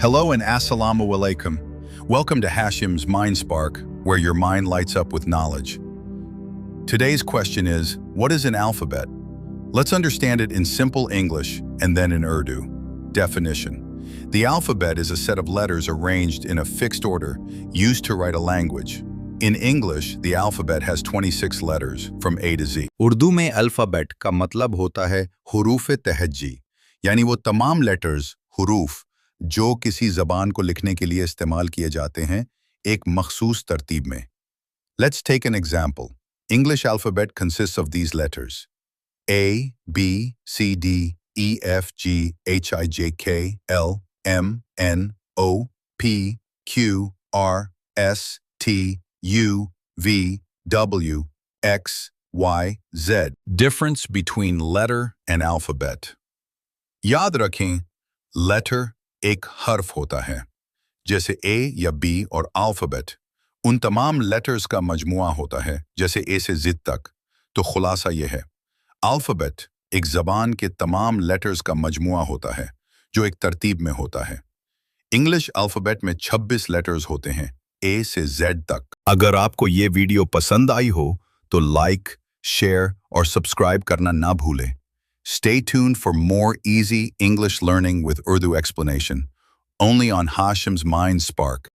Hello and assalamu alaikum. Welcome to Hashim's Mind Spark, where your mind lights up with knowledge. Today's question is, what is an alphabet? Let's understand it in simple English and then in Urdu. Definition. The alphabet is a set of letters arranged in a fixed order, used to write a language. In English, the alphabet has 26 letters from A to Z. Urdu में alphabet का मतलब होता है हुरूफ तहज्जी, यानी वो तमाम letters, हुरूफ, जो किसी ज़बान को लिखने के लिए इस्तेमाल किए जाते हैं, एक मखसूस तरतीब में. Let's take an example. English alphabet consists of these letters: A, B, C, D, E, F, G, H, I, J, K, L, M, N, O, P, Q, R, S, T, U, V, W, X, Y, Z. Difference between letter and alphabet. याद रखें, letter एक हर्फ होता है, जैसे A या B, और alphabet उन तमाम letters का मजमुआ होता है, जैसे A से Z तक. तो खुलासा ये है, alphabet एक ज़बान के तमाम letters का मजमुआ होता है, जो एक तरतीब में होता है. English alphabet में 26 letters होते हैं, A से Z तक. अगर आपको ये वीडियो पसंद आई हो, तो लाइक, शेयर और सब्सक्राइब करना ना भूलें. Stay tuned for more easy English learning with Urdu explanation, only on Hashim's Mind Spark.